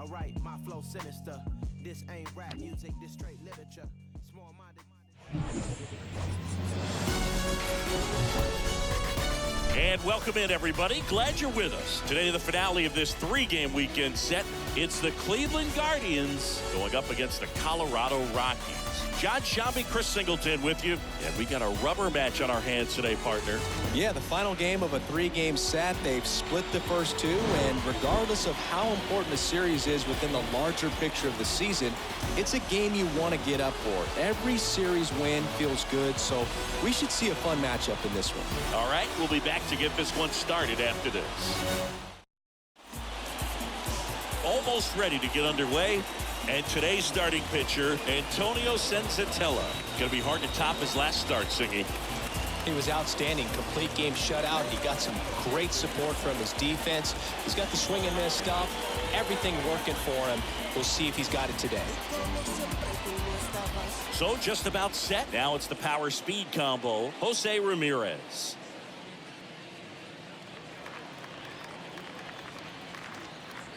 write my flow sinister. This ain't rap music, this straight literature. Small-minded. And welcome in, everybody. Glad you're with us. Today, the finale of this three-game weekend set. It's the Cleveland Guardians going up against the Colorado Rockies. John Shambi, Chris Singleton with you. And we got a rubber match on our hands today, partner. Yeah, the final game of a three-game set. They've split the first two, and regardless of how important the series is within the larger picture of the season, it's a game you want to get up for. Every series win feels good, so we should see a fun matchup in this one. All right, we'll be back to get this one started after this. Almost ready to get underway. And today's starting pitcher, Antonio Senzatella. Going to be hard to top his last start, Singy. He was outstanding. Complete game shutout. He got some great support from his defense. He's got the swing and miss stuff. Everything working for him. We'll see if he's got it today. So just about set. Now it's the power speed combo. Jose Ramirez.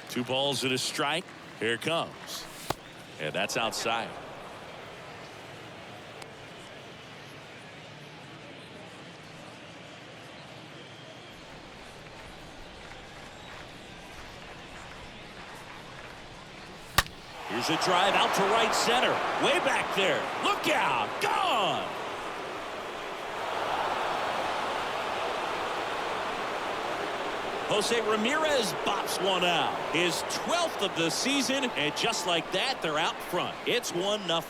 Two balls and a strike. Here it comes. And that's outside. Here's a drive out to right center. Way back there. Look out. Gone. Jose Ramirez bops one out. His 12th of the season, and just like that, they're out front. It's 1-0.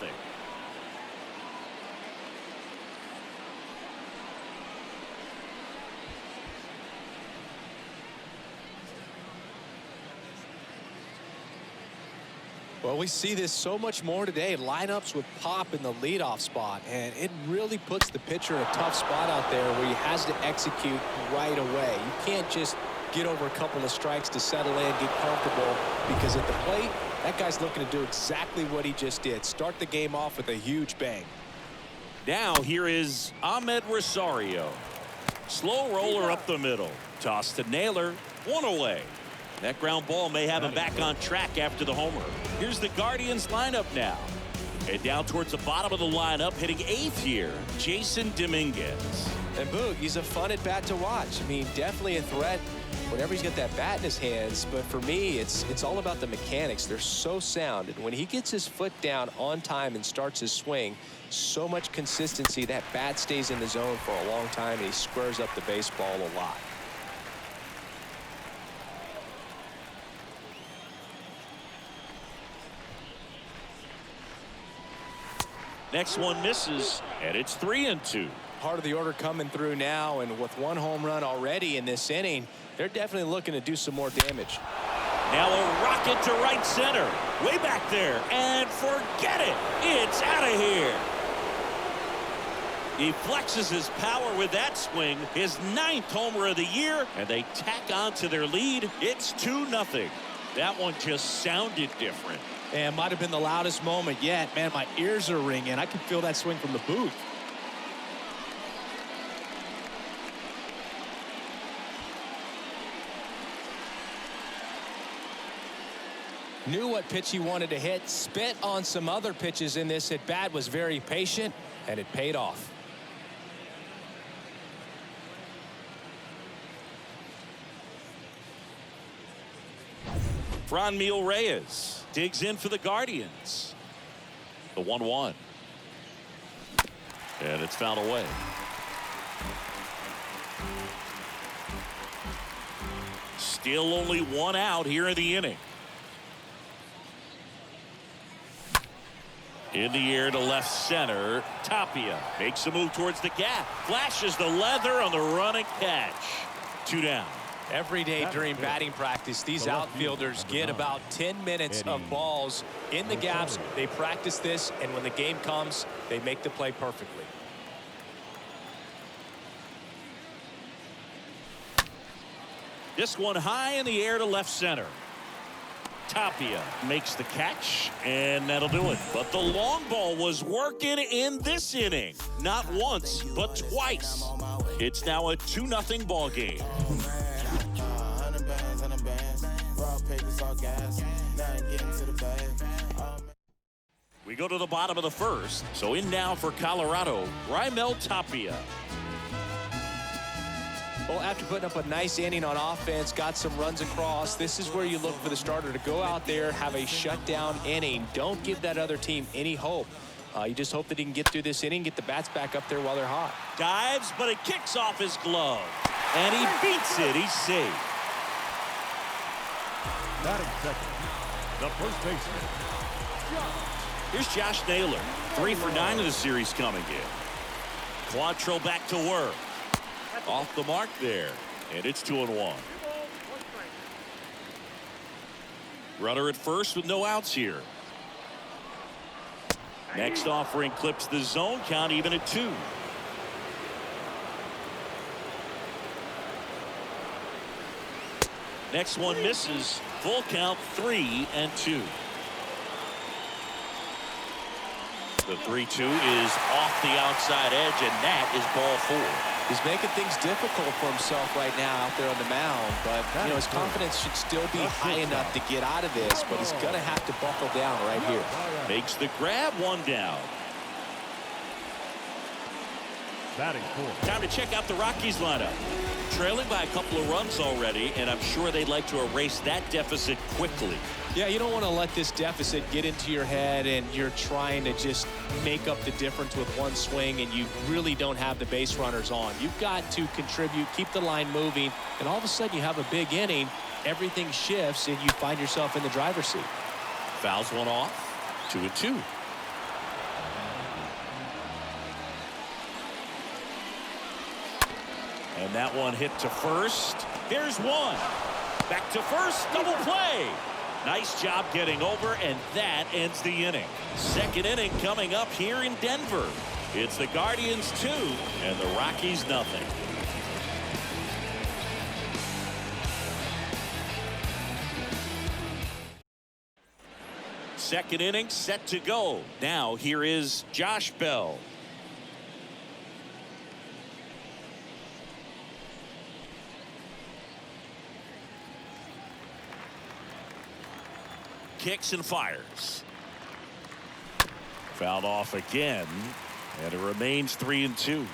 Well, we see this so much more today. Lineups with pop in the leadoff spot, and it really puts the pitcher in a tough spot out there where he has to execute right away. You can't just get over a couple of strikes to settle in, get comfortable, because at the plate, that guy's looking to do exactly what he just did. Start the game off with a huge bang. Now here is Ahmed Rosario. Slow roller up the middle. Toss to Naylor. One away. That ground ball may have him back on track after the homer. Here's the Guardians lineup now. And down towards the bottom of the lineup, hitting 8th here, Jason Dominguez. And Boog, he's a fun at bat to watch. I mean, definitely a threat whenever he's got that bat in his hands. But for me, it's all about the mechanics. They're so sound. And when he gets his foot down on time and starts his swing, so much consistency, that bat stays in the zone for a long time, and he squares up the baseball a lot. Next one misses, and it's 3-2. Part of the order coming through now, and with one home run already in this inning, they're definitely looking to do some more damage. Now a rocket to right center. Way back there, and forget it. It's out of here. He flexes his power with that swing, his 9th homer of the year, and they tack on to their lead. It's 2-0. That one just sounded different. And might have been the loudest moment yet. Man, my ears are ringing. I can feel that swing from the booth. Knew what pitch he wanted to hit. Spit on some other pitches in this at bat. Was very patient, and it paid off. Franmil Reyes digs in for the Guardians. The 1-1. And it's fouled away. Still only one out here in the inning. In the air to left center. Tapia makes a move towards the gap. Flashes the leather on the run and catch. 2 down. Every day during batting practice, these outfielders get about 10 minutes of balls in the gaps. They practice this, and when the game comes, they make the play perfectly. This one high in the air to left center. Tapia makes the catch, and that'll do it. But the long ball was working in this inning. Not once, but twice. It's now a 2-0 ball game. We go to the bottom of the first. So in now for Colorado, Raimel Tapia. Well, after putting up a nice inning on offense, got some runs across, this is where you look for the starter to go out there, have a shutdown inning. Don't give that other team any hope. You just hope that he can get through this inning, get the bats back up there while they're hot. Dives, but it kicks off his glove. And he beats it. He's safe. Batting second, the first baseman. Here's Josh Naylor. 3 for 9 of the series coming in. Quantrill back to work. Off the mark there. And it's 2-1. Runner at first with no outs here. Next offering clips the zone count even at 2. Next one misses. Full count 3-2. The 3-2 is off the outside edge, and that is ball 4. He's making things difficult for himself right now out there on the mound, but you know, his confidence should still be high enough to get out of this, but he's going to have to buckle down right here. Makes the grab, 1 down. Batting fourth. Time to check out the Rockies lineup. Trailing by a couple of runs already, and I'm sure they'd like to erase that deficit quickly. Yeah, you don't want to let this deficit get into your head and you're trying to just make up the difference with one swing and you really don't have the base runners on. You've got to contribute, keep the line moving, and all of a sudden you have a big inning, everything shifts, and you find yourself in the driver's seat. Fouls one off, 2-2. And that one hit to first. Here's one. Back to first, double play. Nice job getting over, and that ends the inning. Second inning coming up here in Denver. It's the Guardians 2 and the Rockies nothing. Second inning set to go. Now here is Josh Bell. Kicks and fires. Fouled off again, and it remains 3-2.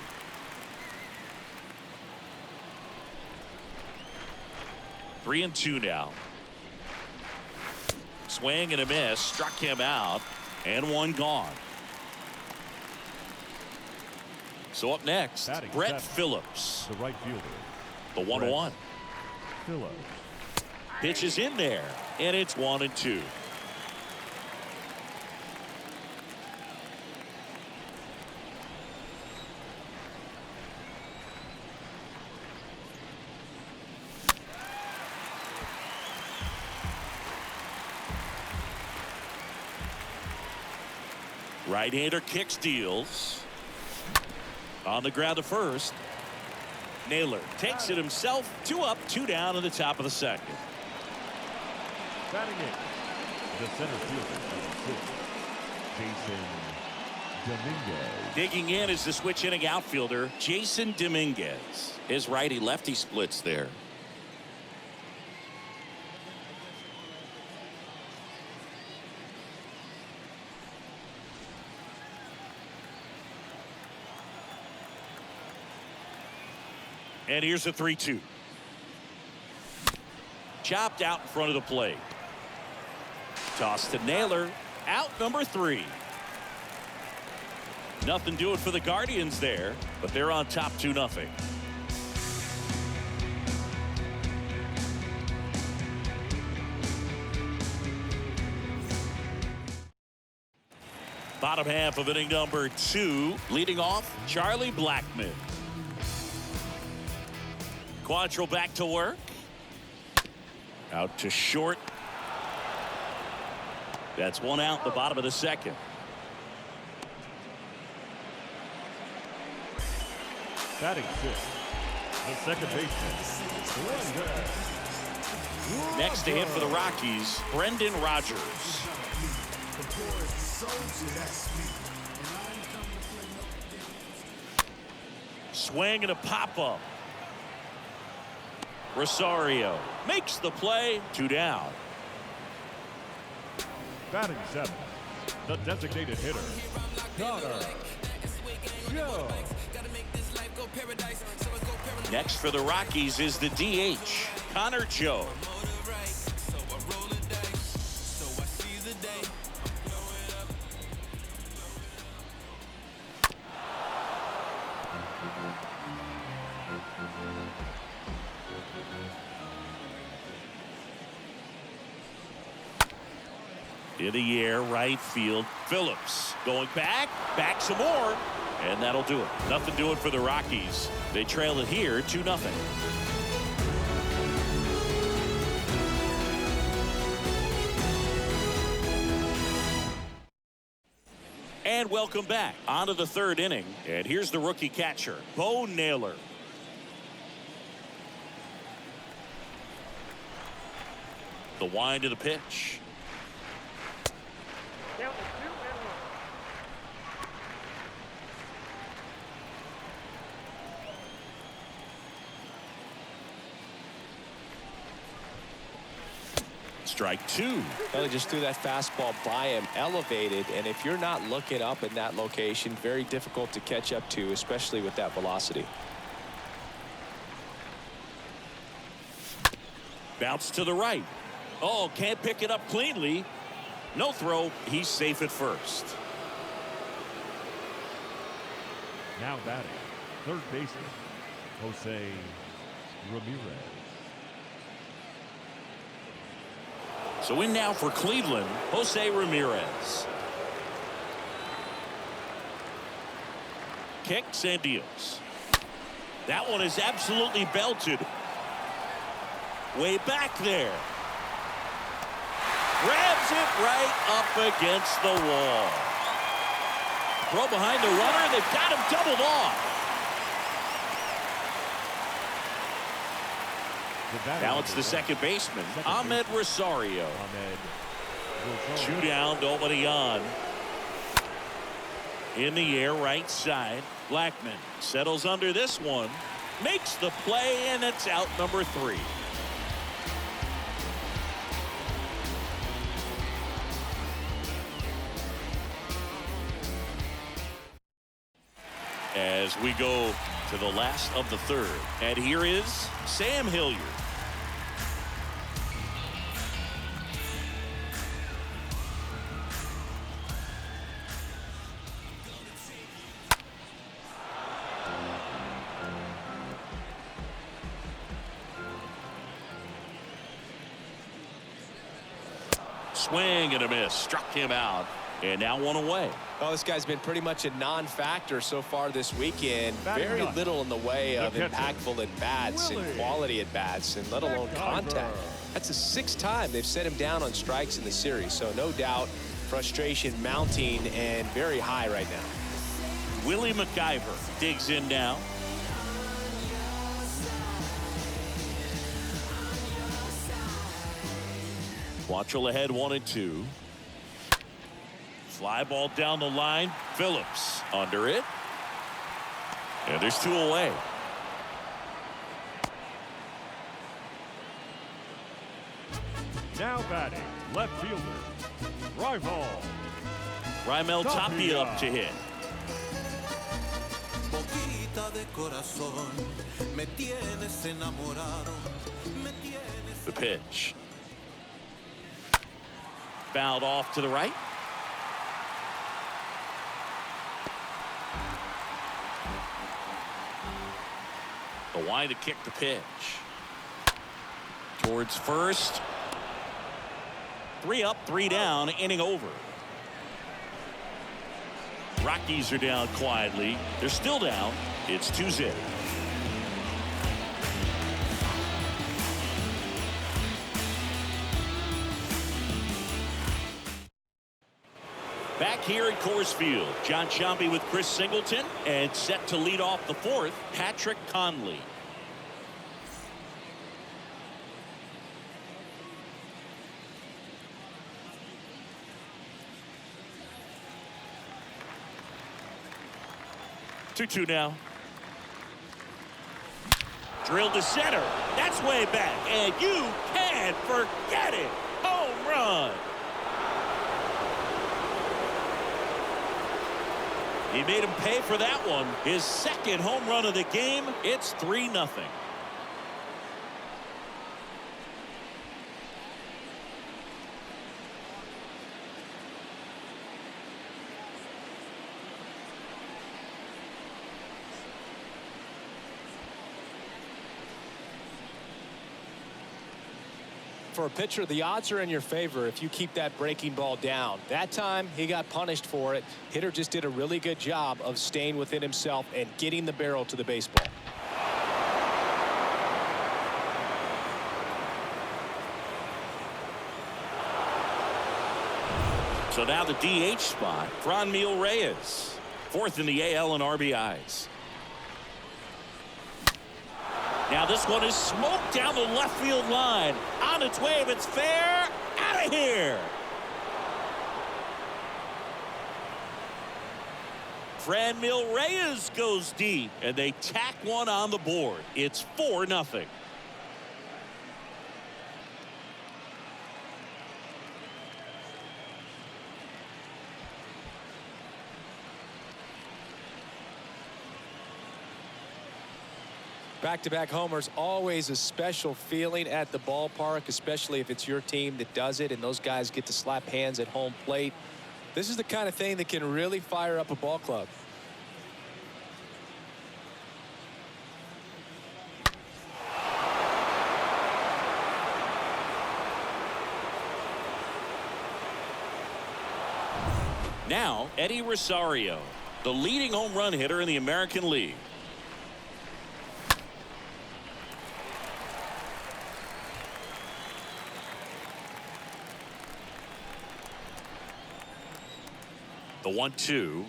Three and two now. Swing and a miss, struck him out, and one gone. So up next, Batting Brett seventh, Phillips, the right fielder. the 1-1. Phillips. Pitch is in there, and it's 1-2. Right-hander kicks, deals. On the ground to first. Naylor takes it himself. 2 up, 2 down in the top of the second. Batting in, the center fielder, Jason Dominguez. Digging in is the switch inning outfielder, Jason Dominguez. His righty-lefty splits there. And here's a 3-2. Chopped out in front of the plate. Toss to Naylor. Out number 3. Nothing doing for the Guardians there, but they're on top 2-0. Bottom half of inning number 2. Leading off, Charlie Blackmon. Quantrill back to work. Out to short. That's one out, the bottom of the second. Batting fifth, the second baseman. Next to him for the Rockies, Brendan Rodgers. Swing and a pop-up. Rosario makes the play. 2 down. Batting 7th, the designated hitter, Connor Joe. Next for the Rockies is the DH, Connor Joe. In the air, right field. Phillips going back some more, and that'll do it. Nothing doing for the Rockies. They trail it here 2-0. And welcome back. On to the third inning, and here's the rookie catcher, Bo Naylor. The wind of the pitch. Strike 2. Well, he just threw that fastball by him, elevated, and if you're not looking up in that location, very difficult to catch up to, especially with that velocity. Bounce to the right. Oh, can't pick it up cleanly. No throw. He's safe at first. Now batting, third baseman, Jose Ramirez. So in now for Cleveland, Jose Ramirez. Kicks and deals. That one is absolutely belted. Way back there. Grabs it right up against the wall. Throw behind the runner. They've got him doubled off. Now it's the second baseman, Ahmed Rosario. 2 down, nobody on. In the air, right side. Blackman settles under this one. Makes the play, and it's out number 3. As we go to the last of the third. And here is Sam Hilliard. Swing and a miss. Struck him out. And now one away. Well, this guy's been pretty much a non-factor so far this weekend. Very none. little in the way of catcher, impactful at-bats and quality at-bats, and let alone contact. That's the 6th time they've set him down on strikes in the series. So no doubt frustration mounting and very high right now. Willie McIver digs in now. Quantrill ahead 1-2. Fly ball down the line. Phillips under it. And there's 2 away. Now batting, left fielder, Raimel Tapia up to hit. The pitch. Fouled off to the right. The wide to kick the pitch. Towards first. 3 up, 3 down, inning over. Rockies are down quietly. They're still down. It's 2-0. Back here at Coors Field, John Sciambi with Chris Singleton, and set to lead off the 4th, Patrick Conley. Two now. Drilled to center. That's way back, and you can't forget it. Home run. He made him pay for that one. His second home run of the game. It's 3-0. For a pitcher, the odds are in your favor if you keep that breaking ball down. That time, he got punished for it. Hitter just did a really good job of staying within himself and getting the barrel to the baseball. So now the DH spot, Franmil Reyes, fourth in the AL in RBIs. Now this one is smoked down the left field line. On its way, if it's fair, out of here. Franmil Reyes goes deep, and they tack one on the board. It's 4-0. Back-to-back homers, always a special feeling at the ballpark, especially if it's your team that does it and those guys get to slap hands at home plate. This is the kind of thing that can really fire up a ball club. Now, Eddie Rosario, the leading home run hitter in the American League. The 1-2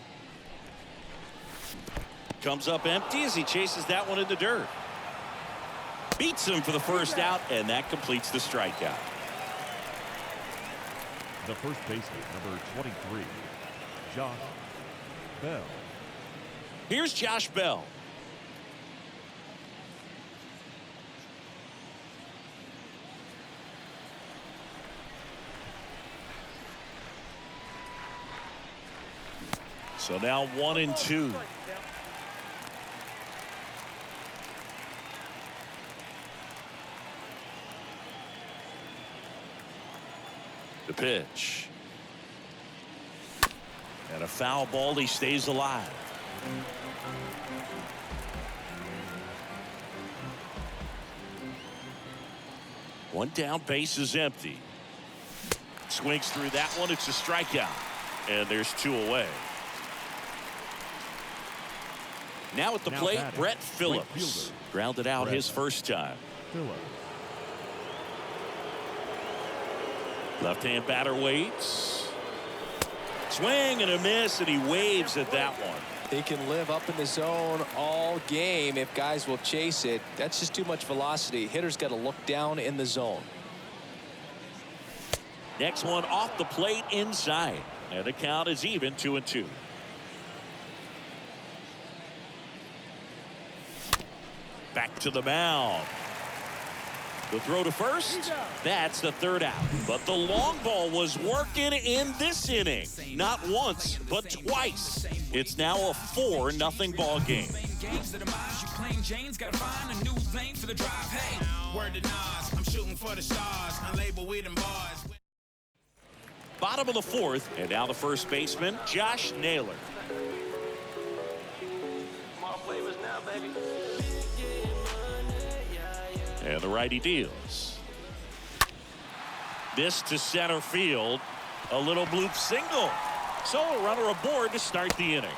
comes up empty as he chases that one in the dirt. Beats him for the first out, and that completes the strikeout. The first baseman, number 23, Josh Bell. Here's Josh Bell. So now 1-2. The pitch. And a foul ball. He stays alive. One down, base is empty. Swings through that one. It's a strikeout. And there's two away. Now at the plate, Brett Phillips. Grounded out his first time. Left-hand batter waits. Swing and a miss, and he waves at that one. He can live up in the zone all game if guys will chase it. That's just too much velocity. Hitter's got to look down in the zone. Next one off the plate inside. And the count is even, 2-2. Back to the mound. The throw to first. That's the third out. But the long ball was working in this inning. Not once, but twice. It's now a 4-0 ball game. Bottom of the fourth, and now the first baseman, Josh Naylor. And the righty deals. This to center field. A little bloop single. So a runner aboard to start the inning.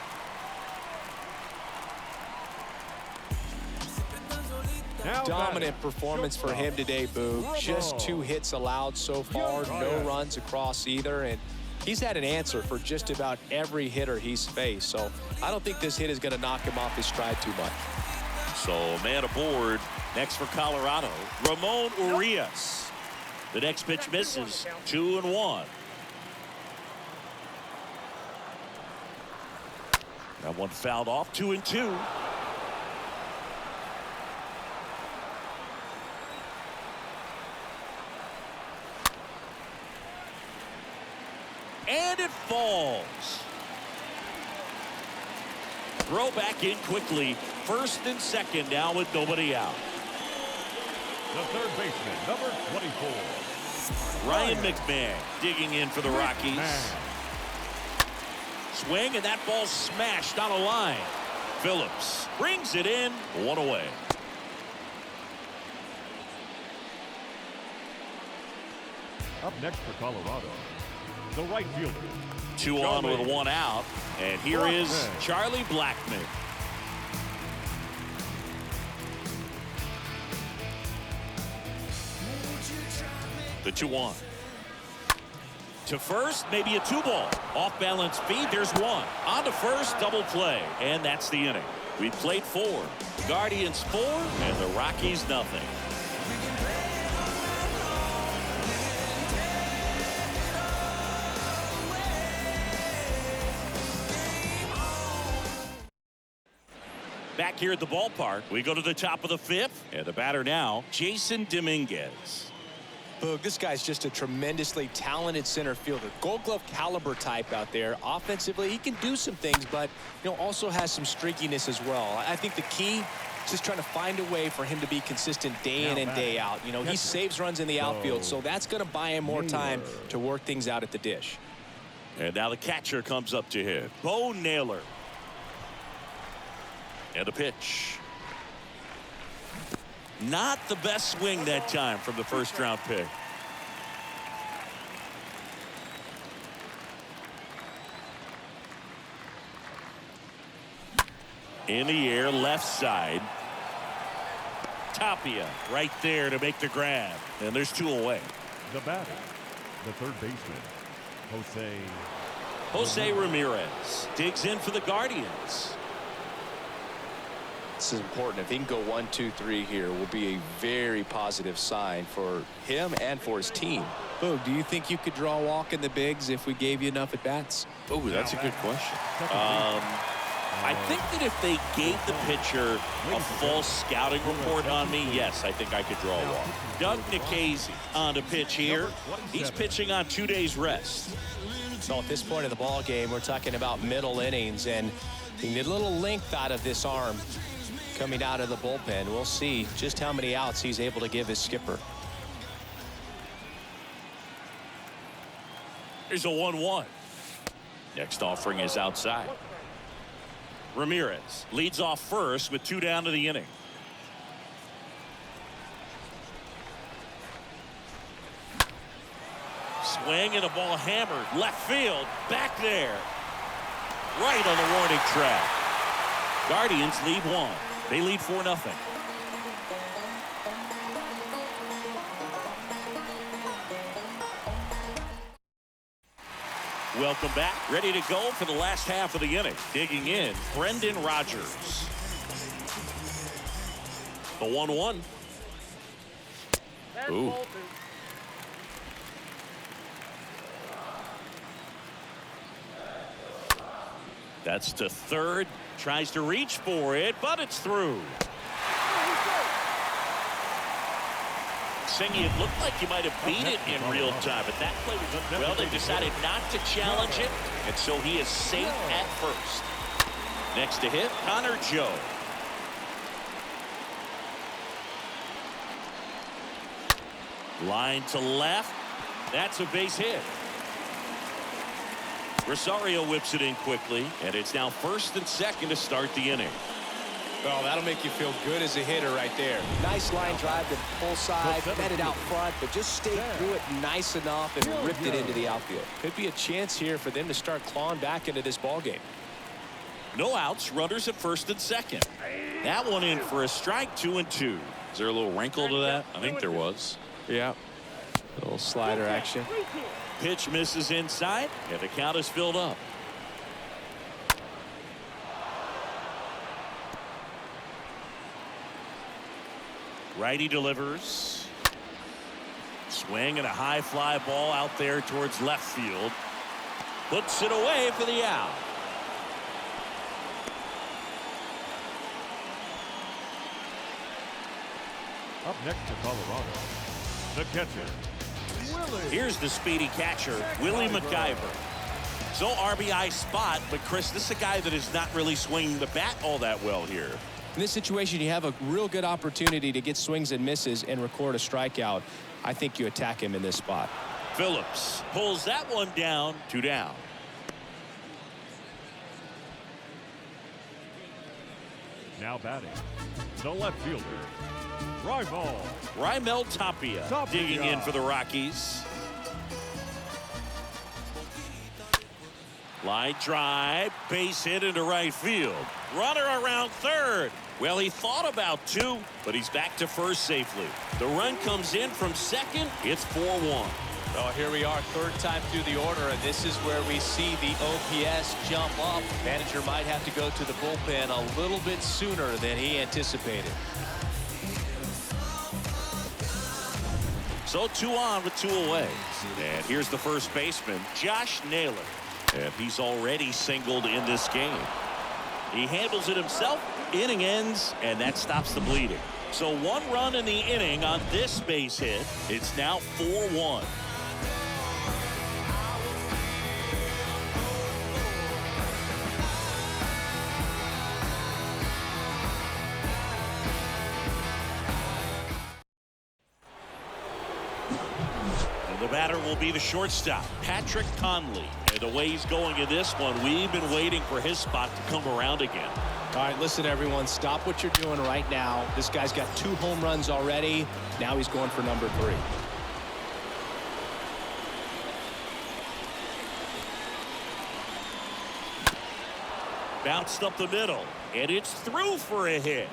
Dominant performance for him today, Boog. Just 2 hits allowed so far. No runs across either. And he's had an answer for just about every hitter he's faced. So I don't think this hit is going to knock him off his stride too much. So man aboard. Next for Colorado, Ramon Urias. The next pitch misses. 2-1. That one fouled off. 2-2. And it falls. Throw back in quickly. First and second now with nobody out. The third baseman, number 24. Ryan McMahon digging in for the Rockies. Swing, and that ball smashed on a line. Phillips brings it in. One away. Up next for Colorado, the right fielder. 2 on with 1 out. And here is Charlie Blackmon. The 2-1. To first, maybe a 2-ball. Off balance feed, there's 1. On to first, double play. And that's the inning. We played 4. Guardians 4, and the Rockies nothing. Back here at the ballpark, we go to the top of the 5th. And the batter now, Jason Dominguez. Boog, this guy's just a tremendously talented center fielder. Gold Glove caliber type out there. Offensively, he can do some things, but also has some streakiness as well. I think the key is just trying to find a way for him to be consistent day in and day out. He saves runs in the outfield, so that's going to buy him more time to work things out at the dish. And now the catcher comes up to him. Bo Naylor. And a pitch. Not the best swing that time from the first-round pick. In the air, left side. Tapia right there to make the grab. And there's 2 away. The batter, the third baseman, Jose Ramirez digs in for the Guardians. This is important. If he can go 1, 2, 3 here, will be a very positive sign for him and for his team. Boog, do you think you could draw a walk in the bigs if we gave you enough at bats? Oh, that's a good question. I think that if they gave the pitcher a false scouting report on me, yes, I think I could draw a walk. Doug Nikhazy on the pitch here. He's pitching on 2 days rest. So at this point of the ball game, we're talking about middle innings, and you need a little length out of this arm coming out of the bullpen. We'll see just how many outs he's able to give his skipper. Here's a 1-1. Next offering is outside. Ramirez leads off first with 2 down to the inning. Swing and a ball hammered left field, back there, right on the warning track. Guardians lead 1. They lead 4-0. Welcome back. Ready to go for the last half of the inning. Digging in, Brendan Rodgers. The 1-1. Ooh. That's to third. Tries to reach for it, but it's through. Singy, it looked like you might have beat it in real time, but that play was, well, they decided not to challenge it, and so he is safe at first. Next to hit, Connor Joe. Line to left. That's a base hit. Rosario whips it in quickly, and it's now first and second to start the inning. Oh, that'll make you feel good as a hitter right there. Nice line drive to full side, met it out front, but just stayed through it nice enough and ripped it into the outfield. Could be a chance here for them to start clawing back into this ball game. No outs, runners at first and second. That one in for a strike, 2-2. Is there a little wrinkle to that? I think there was. Yeah. A little slider action. Pitch misses inside, and the count is filled up. Righty delivers. Swing and a high fly ball out there towards left field. Puts it away for the out. Up next to Colorado, the catcher, Willie. Here's the speedy catcher, Willie McIver. So RBI spot, but Chris, this is a guy that is not really swinging the bat all that well here. In this situation, you have a real good opportunity to get swings and misses and record a strikeout. I think you attack him in this spot. Phillips pulls that one down, 2 down. Now batting, the left fielder, Raimel Tapia digging in for the Rockies. Line drive, base hit into right field. Runner around third. Well, he thought about 2, but he's back to first safely. The run comes in from second. It's 4-1. Oh, here we are, third time through the order, and this is where we see the OPS jump up. Manager might have to go to the bullpen a little bit sooner than he anticipated. So 2 on with 2 away. And here's the first baseman, Josh Naylor. And he's already singled in this game. He handles it himself. Inning ends, and that stops the bleeding. So 1 run in the inning on this base hit. It's now 4-1. The batter will be the shortstop, Patrick Conley. And the way he's going in this one, we've been waiting for his spot to come around again. All right, listen, everyone, stop what you're doing right now. This guy's got 2 home runs already. Now he's going for number 3. Bounced up the middle, and it's through for a hit.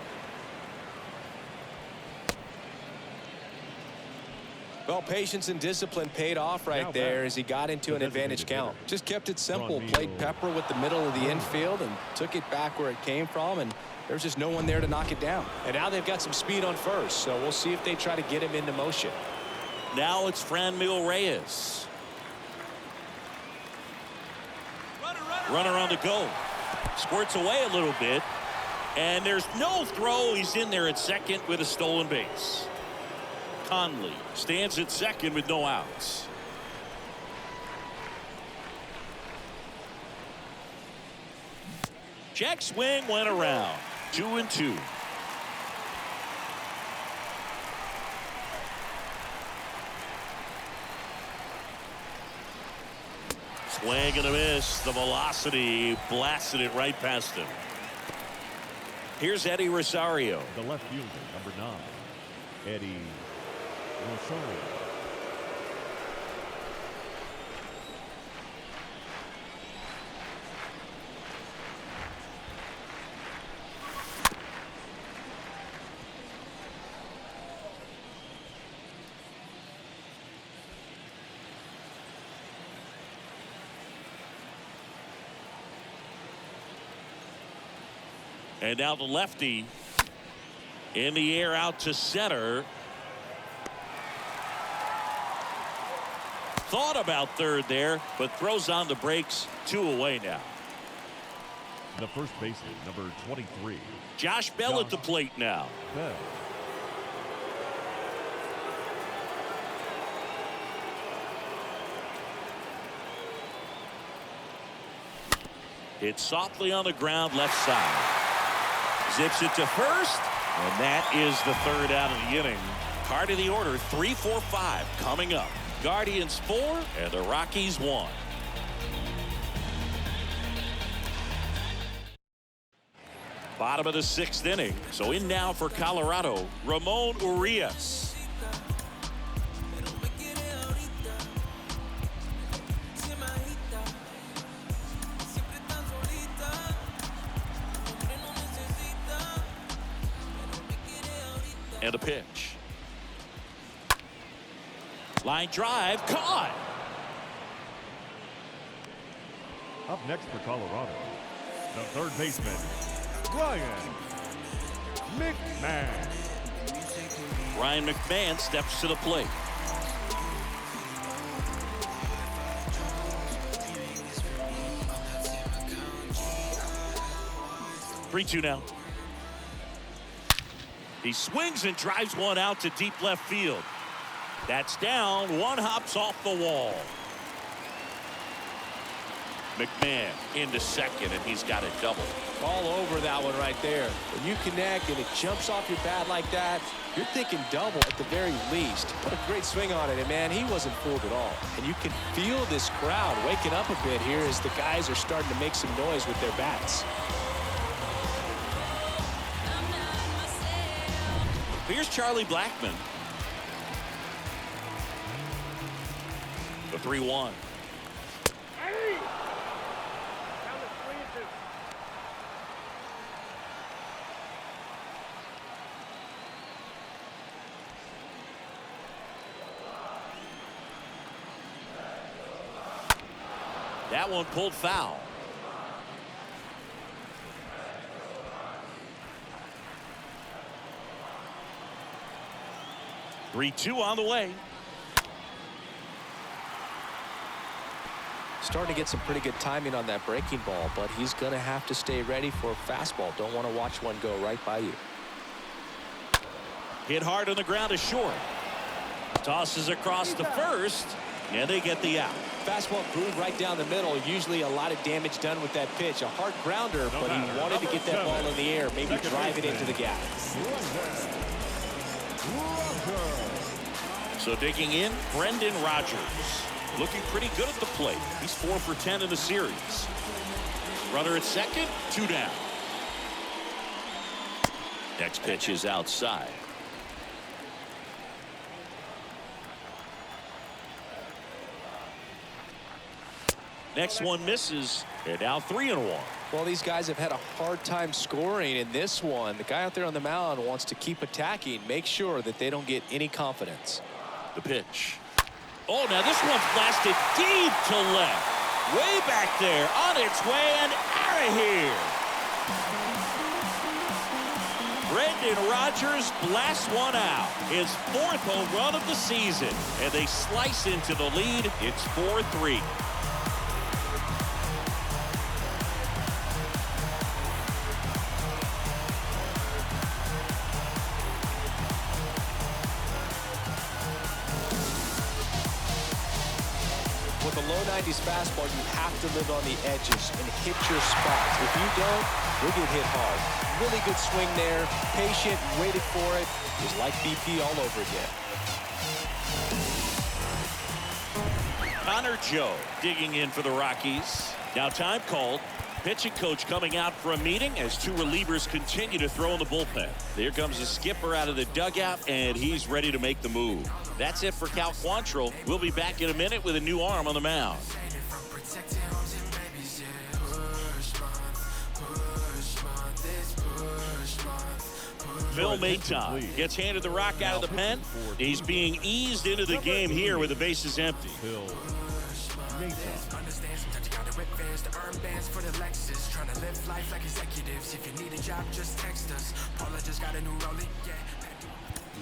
Well, patience and discipline paid off right there as he got into an advantage count. Just kept it simple, played pepper with the middle of the infield and took it back where it came from, and there's just no one there to knock it down. And now they've got some speed on first, so we'll see if they try to get him into motion. Now it's Franmil Reyes. Runner on the go. Squirts away a little bit, and there's no throw. He's in there at second with a stolen base. Conley stands at second with no outs. Check swing went around. 2-2. Swing and a miss. The velocity blasted it right past him. Here's Eddie Rosario. The left fielder, number 9, Eddie Rosario. And now the lefty in the air out to center. Thought about third there, but throws on the brakes. 2 away now. The first baseman, number 23. Josh Bell at the plate now. Bell. It's softly on the ground, left side. Zips it to first, and that is the 3rd out of the inning. Part of the order, 3, 4, 5 coming up. Guardians 4 and the Rockies 1. Bottom of the 6th inning. So in now for Colorado, Ramon Urias. And a pitch. Line drive, caught. Up next for Colorado, the third baseman, Ryan McMahon. Ryan McMahon steps to the plate. Three-two now. He swings and drives one out to deep left field. That's down. One hops off the wall. McMahon into second, and he's got a double. All over that one right there. When you connect and it jumps off your bat like that, you're thinking double at the very least. What a great swing on it, and man, he wasn't fooled at all. And you can feel this crowd waking up a bit here as the guys are starting to make some noise with their bats. Here's Charlie Blackmon. The 3-1. That one pulled foul. Three-2 on the way. Starting to get some pretty good timing on that breaking ball, but he's going to have to stay ready for a fastball. Don't want to watch one go right by you. Hit hard on the ground is short. Tosses across the first, and they get the out. Fastball groove right down the middle. Usually a lot of damage done with that pitch. A hard grounder, but he wanted to get that ball in the air, maybe drive it into the gap. So digging in, Brendan Rodgers. Looking pretty good at the plate. He's 4 for 10 in the series. Runner at second, 2 down. Next pitch is outside. Next one misses, and now 3-1. Well, these guys have had a hard time scoring in this one. The guy out there on the mound wants to keep attacking, make sure that they don't get any confidence. The pitch. Oh, now this one's blasted deep to left. Way back there, on its way and out of here. Brendan Rodgers blasts one out. His 4th home run of the season. And they slice into the lead. It's 4-3. With a low 90s fastball, you have to live on the edges and hit your spots. If you don't, you'll get hit hard. Really good swing there. Patient, waited for it. It was like BP all over again. Connor Joe digging in for the Rockies. Now time called. Pitching coach coming out for a meeting as 2 relievers continue to throw in the bullpen. There comes the skipper out of the dugout, and he's ready to make the move. That's it for Cal Quantrill. We'll be back in a minute with a new arm on the mound. Phil Maton gets handed the rock out of the pen. He's being eased into the game here with the bases empty.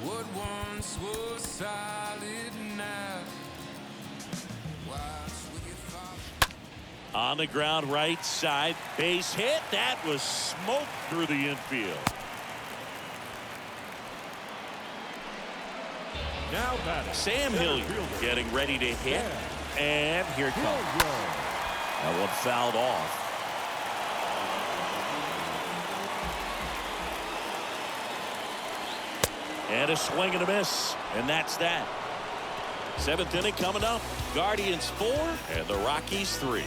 What once was solid now. On the ground right side, base hit. That was smoked through the infield. Now batting. Sam Hilliard getting ready to hit. And here it comes. That one fouled off. And a swing and a miss. And that's that. 7th inning coming up. Guardians 4 and the Rockies 3.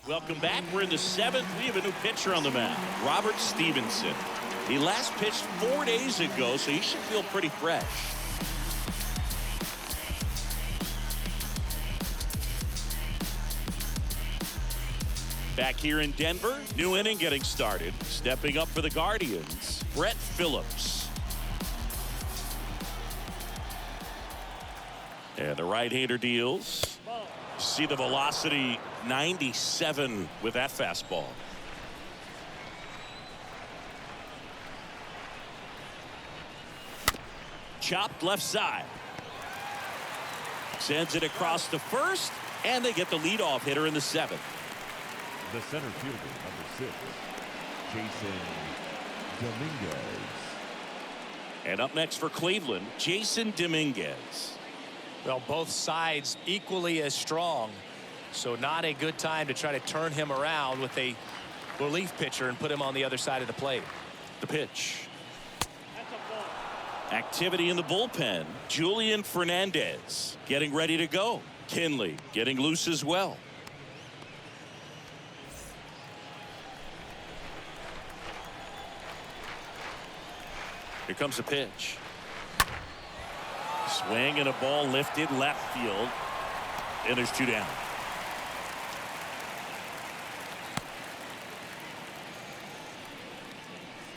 Welcome back. We're in the 7th. We have a new pitcher on the mound, Robert Stevenson. He last pitched 4 days ago, so he should feel pretty fresh. Back here in Denver, new inning getting started. Stepping up for the Guardians, Brett Phillips. And the right-hander deals. See the velocity, 97 with that fastball. Chopped left side. Sends it across to first, and they get the leadoff hitter in the 7th. The center fielder, number 6, Jason Dominguez. And up next for Cleveland, Jason Dominguez. Well, both sides equally as strong, so not a good time to try to turn him around with a relief pitcher and put him on the other side of the plate. The pitch. Activity in the bullpen. Julian Fernandez getting ready to go. Kinley getting loose as well. Here comes the pitch. Swing and a ball lifted left field. And there's 2 down.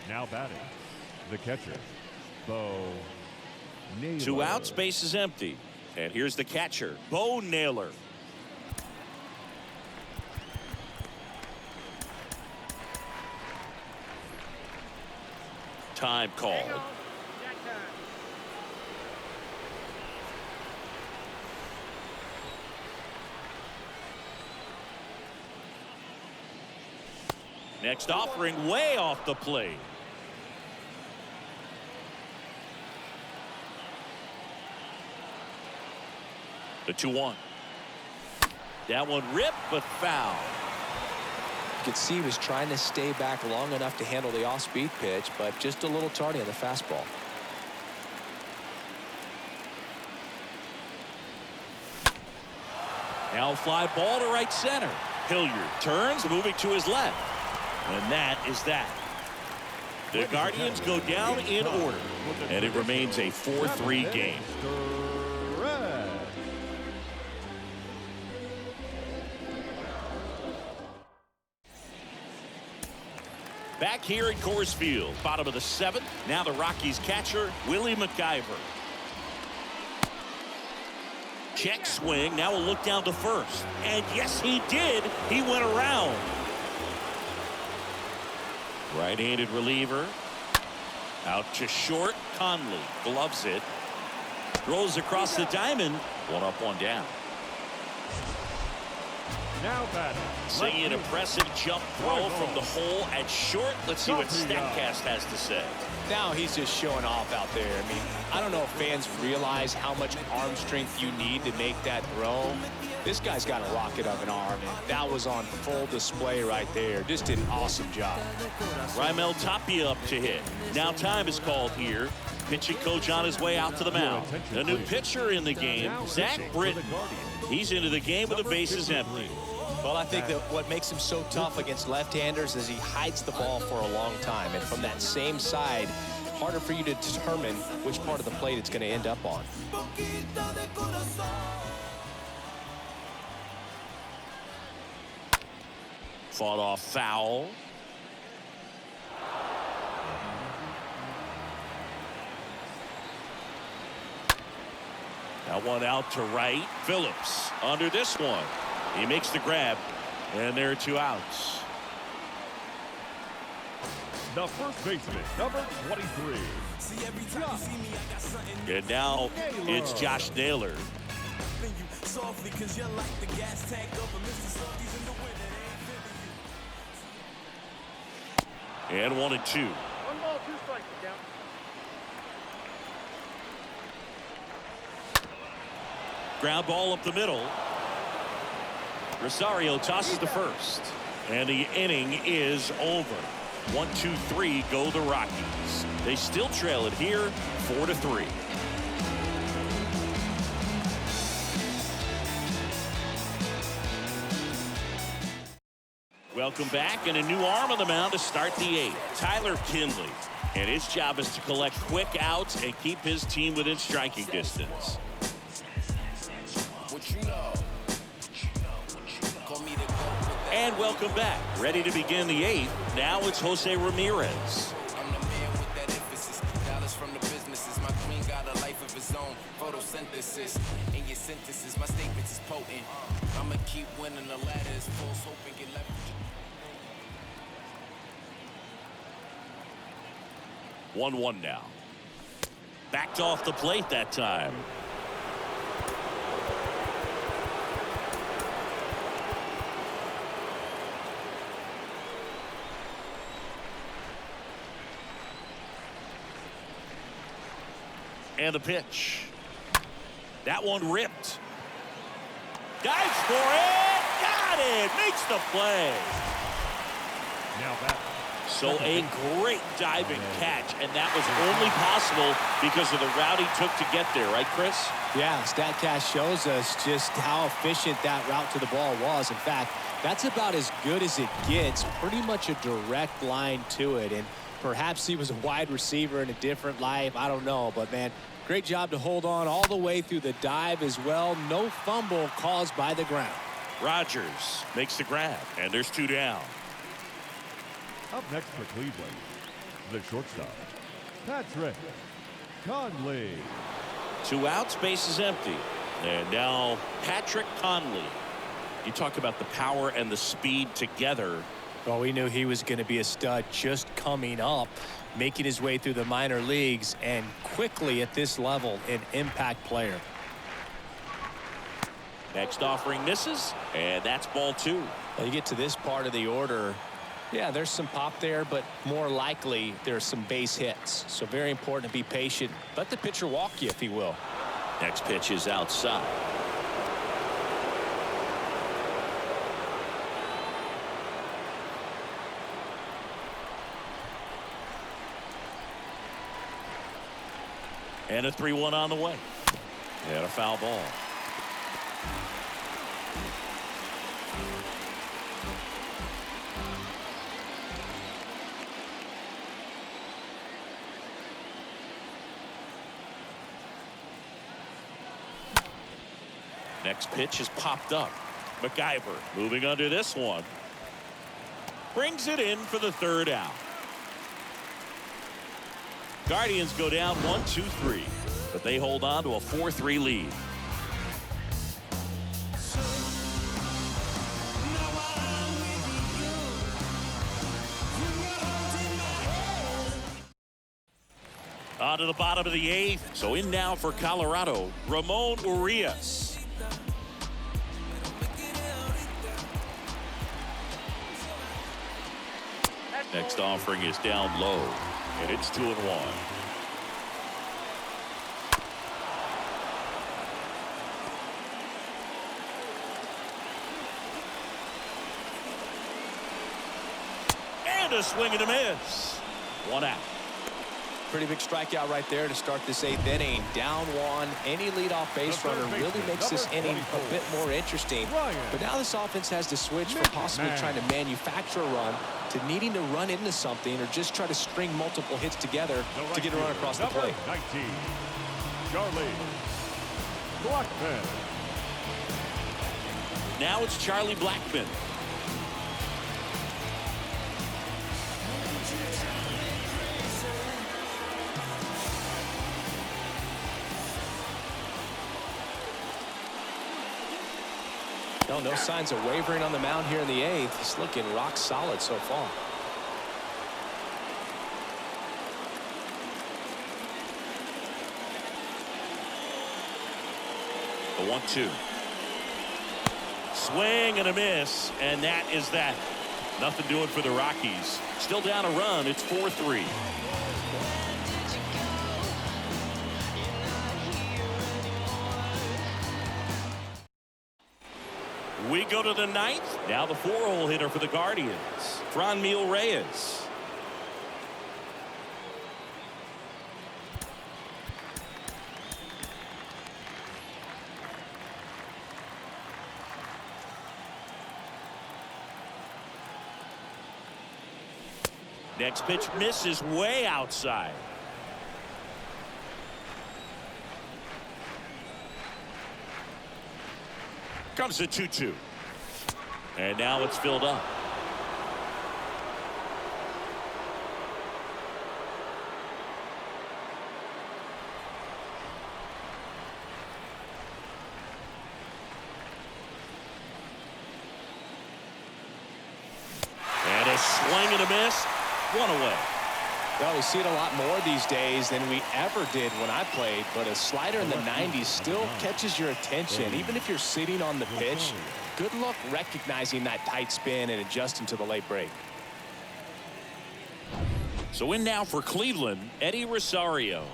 Now batting, the catcher, Bo Naylor. 2 outs, base is empty. And here's the catcher, Bo Naylor. Time called. Next offering way off the plate. The 2-1. That one ripped but foul. You could see he was trying to stay back long enough to handle the off-speed pitch, but just a little tardy on the fastball. Now fly ball to right center. Hilliard turns, moving to his left. And that is that. The Guardians go down in order, and it remains a 4-3 game. Back here at Coors Field, bottom of the 7th. Now the Rockies catcher, Willie McIver. Check swing. Now a look down to first. And yes, he did. He went around. Right-handed reliever. Out to short. Conley gloves it. Throws across the diamond. 1 up, 1 down. Now batting, Seeing an impressive jump throw from the hole at short. Let's see what StatCast has to say. Now he's just showing off out there. I mean, I don't know if fans realize how much arm strength you need to make that throw. This guy's got a rocket of an arm, and that was on full display right there. Just did an awesome job. Raimel Tapia up to hit. Now time is called here. Pitching coach on his way out to the mound. A new pitcher in the game, Zach Britton. He's into the game with the bases empty. Well, I think that what makes him so tough against left-handers is he hides the ball for a long time. And from that same side, harder for you to determine which part of the plate it's going to end up on. Fought off foul. That one out to right. Phillips under this one. He makes the grab, and there are 2 outs. the first baseman, number 23. And now it's Josh Naylor. And 1-2. 1 ball, 2 strikes, count. Ground ball up the middle. Rosario tosses to first. And the inning is over. 1-2-3 go the Rockies. They still trail it here 4-3. Welcome back, and a new arm on the mound to start the 8th. Tyler Kinley. And his job is to collect quick outs and keep his team within striking distance. And welcome back. Ready to begin the 8th. Now it's Jose Ramirez. I'm the man with that emphasis. Dollars from the businesses. My queen got a life of his own. Photosynthesis. In your synthesis, my statements is potent. I'ma keep winning. The ladder is full. Hoping get leverage. One now. Backed off the plate that time. And the pitch. That one ripped. Dives for it. Got it. Makes the play. Now that. So a great diving catch, and that was only possible because of the route he took to get there, right, Chris? Yeah, StatCast shows us just how efficient that route to the ball was. In fact, that's about as good as it gets. Pretty much a direct line to it. And perhaps he was a wide receiver in a different life. I don't know. But, man, great job to hold on all the way through the dive as well. No fumble caused by the ground. Rogers makes the grab, and there's 2 down. Up next for Cleveland, the shortstop, Patrick Conley. 2 outs, base is empty. And now Patrick Conley. You talk about the power and the speed together. Well, we knew he was going to be a stud just coming up, making his way through the minor leagues, and quickly at this level, an impact player. Next offering misses, and that's ball 2. Well, you get to this part of the order. Yeah, there's some pop there, but more likely there's some base hits. So very important to be patient. Let the pitcher walk you, if he will. Next pitch is outside. And a 3-1 on the way. And a foul ball. Next pitch is popped up. McIver moving under this one. Brings it in for the 3rd out. Guardians go down 1-2-3, but they hold on to a 4-3 lead. On to the bottom of the 8th. So in now for Colorado, Ramon Urias. Next offering is down low, and it's 2-1. And a swing and a miss. 1 out. Pretty big strikeout right there to start this 8th inning. Down 1. Any leadoff base runner really makes this inning a bit more interesting. But now this offense has to switch from possibly trying to manufacture a run to needing to run into something or just try to string multiple hits together to get a run across the plate. 19, Charlie Blackman. Now it's Charlie Blackman. No signs of wavering on the mound here in the 8th. He's looking rock solid so far. The 1-2. Swing and a miss, and that is that. Nothing doing for the Rockies. Still down a run. It's 4-3. We go to the 9th. Now the 4-hole hitter for the Guardians, Franmil Reyes. Next pitch misses way outside. Comes the 2-2. And now it's filled up. And a swing and a miss. 1 away. Well, we see it a lot more these days than we ever did when I played, but a slider in the 90s still catches your attention. Even if you're sitting on the pitch, good luck recognizing that tight spin and adjusting to the late break. So in now for Cleveland, Eddie Rosario.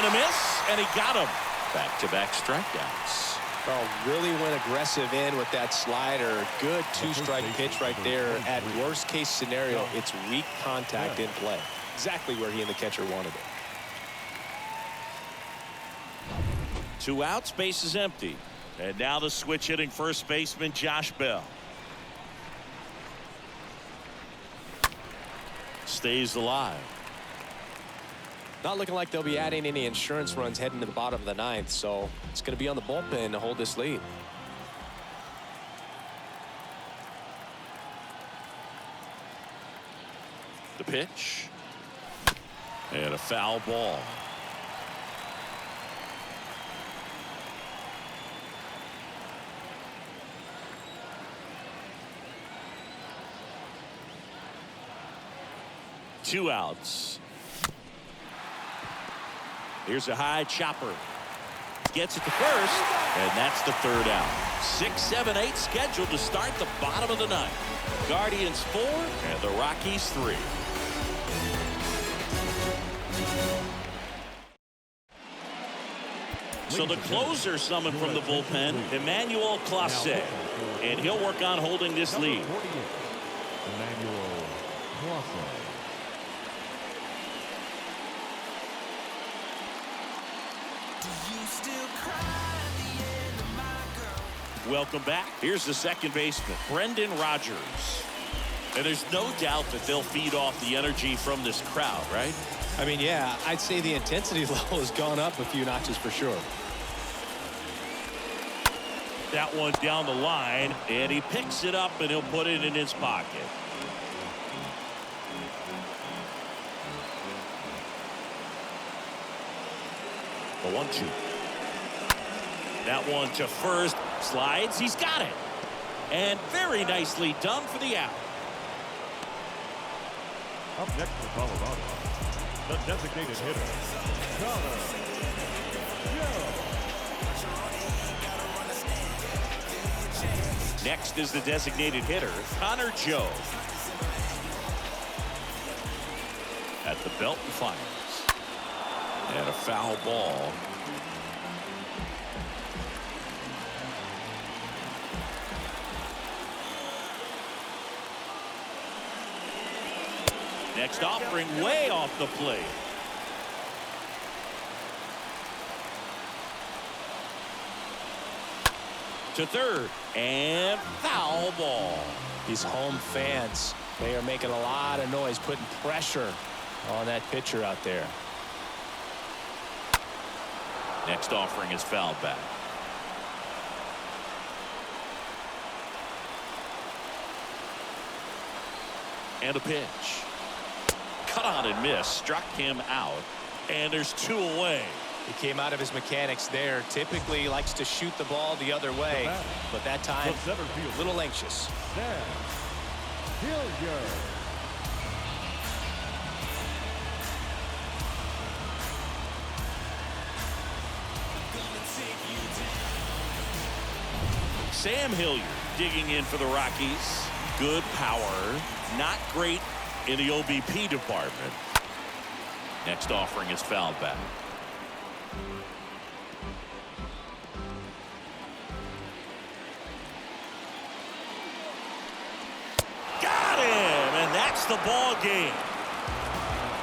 and a miss, and he got him. Back-to-back strikeouts. Well, really went aggressive in with that slider. Good two-strike pitch right there. At worst-case scenario, it's weak contact in play. Exactly where he and the catcher wanted it. 2 outs, base is empty. And now the switch hitting first baseman Josh Bell. Stays alive. Not looking like they'll be adding any insurance runs heading to the bottom of the 9th, so it's going to be on the bullpen to hold this lead. The pitch. And a foul ball. Two outs. Here's a high chopper. Gets it to first, and that's the 3rd out. 6, 7, 8 scheduled to start the bottom of the 9th. Guardians 4 and the Rockies 3. So the closer summoned from the bullpen, Emmanuel Clase, and he'll work on holding this lead. Emmanuel Clase. Welcome back. Here's the second baseman, Brendan Rodgers. And there's no doubt that they'll feed off the energy from this crowd, right? I mean, yeah, I'd say the intensity level has gone up a few notches for sure. That one down the line, and he picks it up, and he'll put it in his pocket. The 1-2. That one to first. Slides. He's got it. And very nicely done for the out. Up next for Colorado, the designated hitter, Connor Joe. Next is the designated hitter, Connor Joe. At the belt and fires. And a foul ball. Next offering way off the plate. To third, and foul ball. These home fans, they are making a lot of noise, putting pressure on that pitcher out there. Next offering is fouled back. And a pitch. Cut on and miss. Struck him out. And there's 2 away. He came out of his mechanics there. Typically he likes to shoot the ball the other way, but that time a little anxious. Sam Hilliard digging in for the Rockies. Good power. Not great in the OBP department. Next offering is fouled back. Got him, and that's the ball game.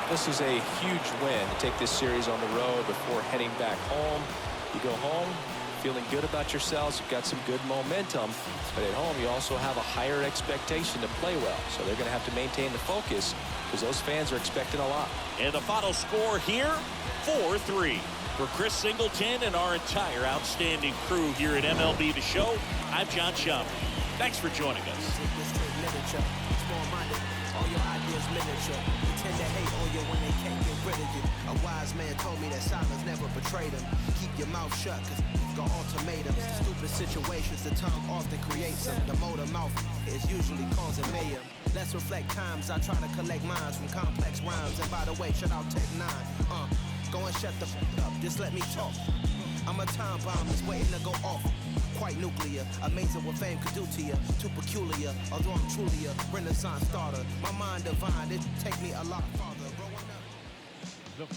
This is a huge win to take this series on the road before heading back home. You go home feeling good about yourselves. You've got some good momentum, but at home you also have a higher expectation to play well, so they're going to have to maintain the focus because those fans are expecting a lot. And the final score here, 4-3. For Chris Singleton and our entire outstanding crew here at MLB The Show, I'm John Schaumburg. Thanks for joining us. All your ideas miniature. Pretend to hate on you when they can't get rid of you. A wise man told me that silence never betrayed him. Keep your mouth shut, cause got ultimatums. Stupid situations, the tongue often creates them. The motor mouth is usually causing mayhem. Let's reflect times I try to collect minds from complex rhymes. And by the way, shout out Tech 9. Go and shut the f up, just let me talk. I'm a time bomb that's waiting to go off. Quite nuclear, amazing what fame could do to you. Too peculiar, although I'm truly a renaissance starter. My mind divine, it take me a lot farther.